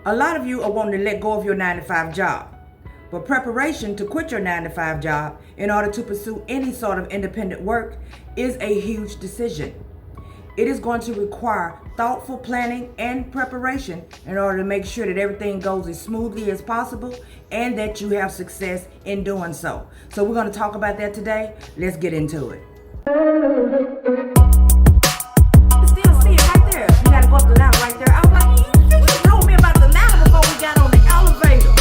A lot of you are wanting to let go of your 9 to 5 job, but preparation to quit your 9 to 5 job in order to pursue any sort of independent work is a huge decision. It is going to require thoughtful planning and preparation in order to make sure that everything goes as smoothly as possible and that you have success in doing so. So we're going to talk about that today. Let's get into it. Still see it right there. You got to go up the ladder right there. I was like, you told me about the ladder before we got on the elevator.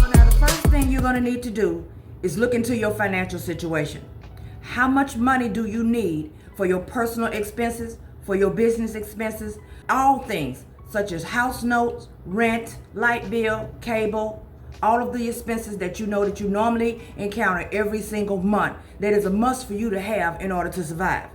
So now the first thing you're going to need to do is look into your financial situation. How much money do you need for your personal expenses, for your business expenses, all things such as house notes, rent, light bill, cable, all of the expenses that you know that you normally encounter every single month that is a must for you to have in order to survive.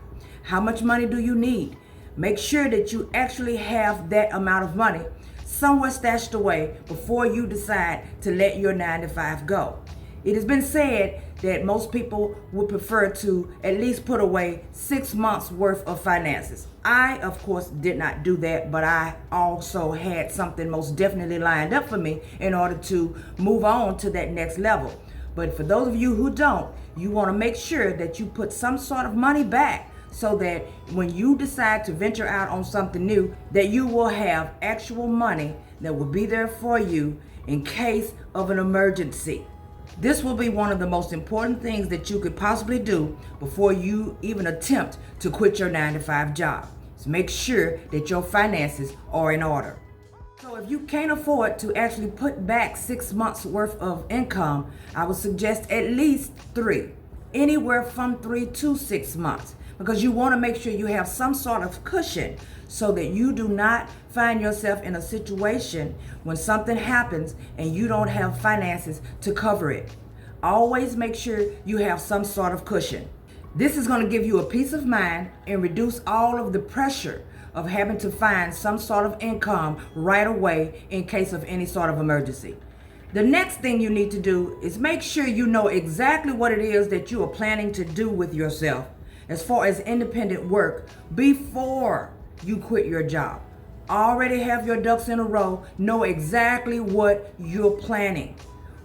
How much money do you need? Make sure that you actually have that amount of money somewhere stashed away before you decide to let your 9 to 5 go. It has been said that most people would prefer to at least put away 6 months worth of finances. I, of course, did not do that, but I also had something most definitely lined up for me in order to move on to that next level. But for those of you who don't, you want to make sure that you put some sort of money back so that when you decide to venture out on something new, that you will have actual money that will be there for you in case of an emergency. This will be one of the most important things that you could possibly do before you even attempt to quit your 9 to 5 job. So make sure that your finances are in order. So if you can't afford to actually put back 6 months worth of income, I would suggest at least 3, anywhere from 3 to 6 months, because you want to make sure you have some sort of cushion so that you do not find yourself in a situation when something happens and you don't have finances to cover it. Always make sure you have some sort of cushion. This is going to give you a peace of mind and reduce all of the pressure of having to find some sort of income right away in case of any sort of emergency. The next thing you need to do is make sure you know exactly what it is that you are planning to do with yourself as far as independent work before you quit your job. Already have your ducks in a row. Know exactly what you're planning.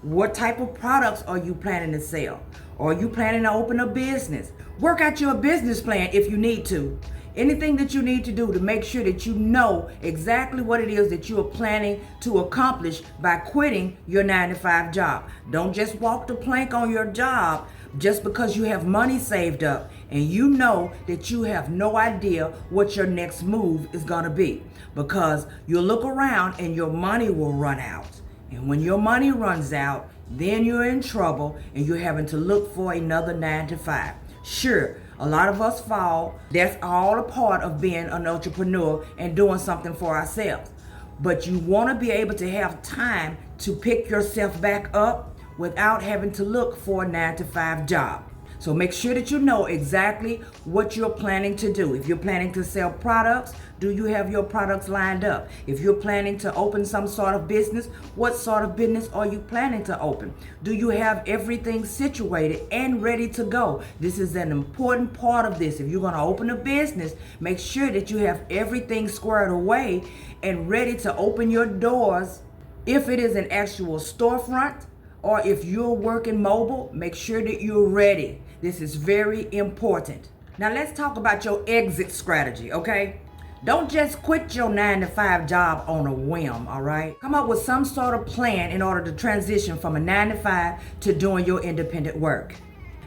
What type of products are you planning to sell? Are you planning to open a business? Work out your business plan if you need to. Anything that you need to do to make sure that you know exactly what it is that you are planning to accomplish by quitting your 9 to 5 job. Don't just walk the plank on your job just because you have money saved up and you know that you have no idea what your next move is going to be, because you'll look around and your money will run out. And when your money runs out, then you're in trouble and you're having to look for another 9 to 5. Sure, a lot of us fall. That's all a part of being an entrepreneur and doing something for ourselves. But you want to be able to have time to pick yourself back up without having to look for a 9 to 5 job. So make sure that you know exactly what you're planning to do. If you're planning to sell products, do you have your products lined up? If you're planning to open some sort of business, what sort of business are you planning to open? Do you have everything situated and ready to go? This is an important part of this. If you're going to open a business, make sure that you have everything squared away and ready to open your doors. If it is an actual storefront, or if you're working mobile, make sure that you're ready. This is very important. Now let's talk about your exit strategy, okay? Don't just quit your 9 to 5 job on a whim, all right? Come up with some sort of plan in order to transition from a 9 to 5 to doing your independent work.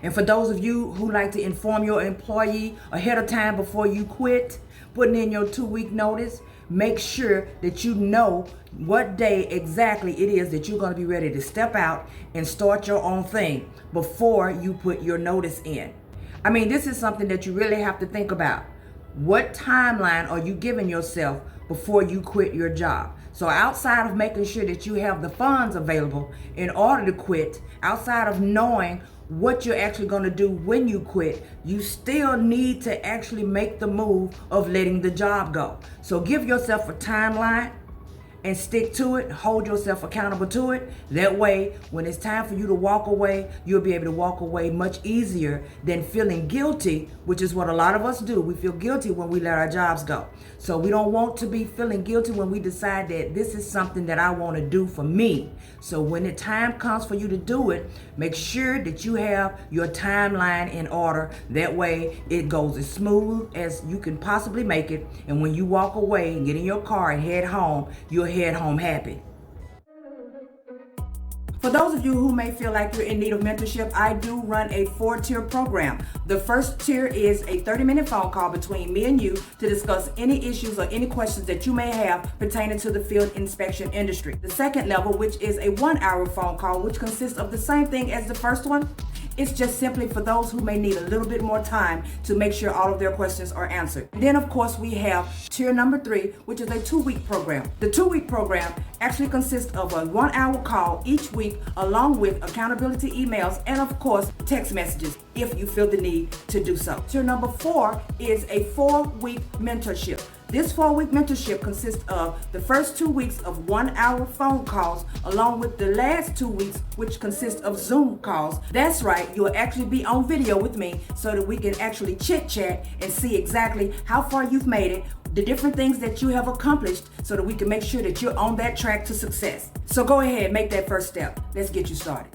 And for those of you who like to inform your employee ahead of time before you quit, putting in your 2-week notice, make sure that you know what day exactly it is that you're going to be ready to step out and start your own thing before you put your notice in. I mean, this is something that you really have to think about. What timeline are you giving yourself before you quit your job? So outside of making sure that you have the funds available in order to quit, outside of knowing what you're actually going to do when you quit, you still need to actually make the move of letting the job go. So give yourself a timeline and stick to it, hold yourself accountable to it. That way, when it's time for you to walk away, you'll be able to walk away much easier than feeling guilty, which is what a lot of us do. We feel guilty when we let our jobs go. So we don't want to be feeling guilty when we decide that this is something that I want to do for me. So when the time comes for you to do it, make sure that you have your timeline in order. That way it goes as smooth as you can possibly make it. And when you walk away and get in your car and head home, you'll head home happy. For those of you who may feel like you're in need of mentorship, I do run a 4-tier program. The first tier is a 30-minute phone call between me and you to discuss any issues or any questions that you may have pertaining to the field inspection industry. The second level, which is a 1-hour phone call, which consists of the same thing as the first one. It's just simply for those who may need a little bit more time to make sure all of their questions are answered. And then, of course, we have tier number 3, which is a 2-week program. The 2-week program actually consists of a 1-hour call each week, along with accountability emails and, of course, text messages if you feel the need to do so. Tier number 4 is a 4-week mentorship. This 4-week mentorship consists of the first 2 weeks of 1-hour phone calls, along with the last 2 weeks, which consist of Zoom calls. That's right, you'll actually be on video with me so that we can actually chit-chat and see exactly how far you've made it, the different things that you have accomplished, so that we can make sure that you're on that track to success. So go ahead, make that first step. Let's get you started.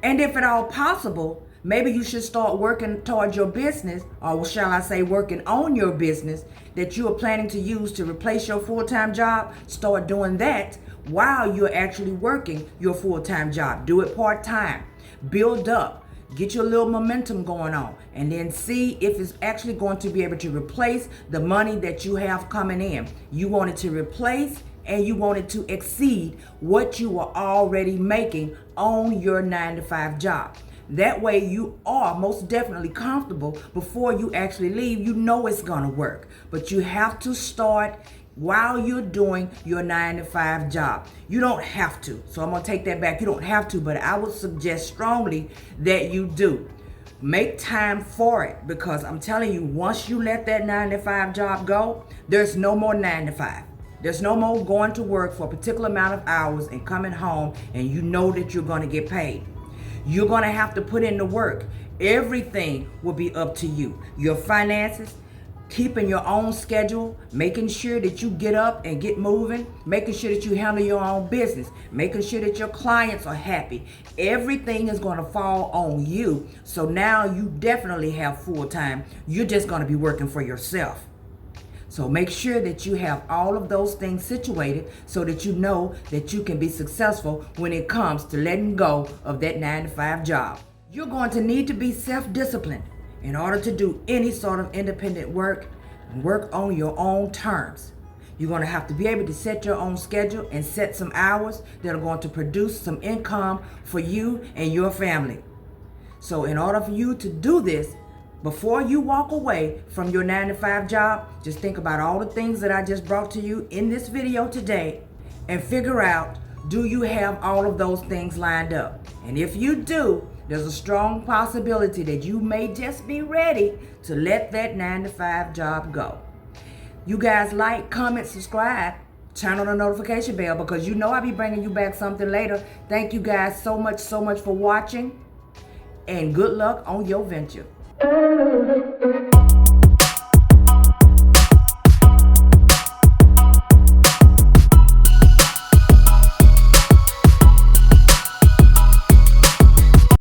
And if at all possible, maybe you should start working towards your business, or shall I say working on your business that you are planning to use to replace your full-time job. Start doing that while you're actually working your full-time job. Do it part-time. Build up. Get your little momentum going on, and then see if it's actually going to be able to replace the money that you have coming in. You want it to replace and you want it to exceed what you are already making on your 9-to-5 job. That way you are most definitely comfortable before you actually leave. You know it's gonna work, but you have to start while you're doing your 9-to-5 job. You don't have to. So I'm gonna take that back. You don't have to, but I would suggest strongly that you do. Make time for it, because I'm telling you, once you let that 9-to-5 job go, there's no more 9-to-5. There's no more going to work for a particular amount of hours and coming home and you know that you're gonna get paid. You're gonna have to put in the work. Everything will be up to you. Your finances, keeping your own schedule, making sure that you get up and get moving, making sure that you handle your own business, making sure that your clients are happy. Everything is gonna fall on you. So now you definitely have full time. You're just gonna be working for yourself. So make sure that you have all of those things situated so that you know that you can be successful when it comes to letting go of that 9-to-5 job. You're going to need to be self-disciplined in order to do any sort of independent work and work on your own terms. You're going to have to be able to set your own schedule and set some hours that are going to produce some income for you and your family. So in order for you to do this, before you walk away from your 9-to-5 job, just think about all the things that I just brought to you in this video today and figure out, do you have all of those things lined up? And if you do, there's a strong possibility that you may just be ready to let that 9-to-5 job go. You guys like, comment, subscribe, turn on the notification bell, because you know I'll be bringing you back something later. Thank you guys so much for watching, and good luck on your venture.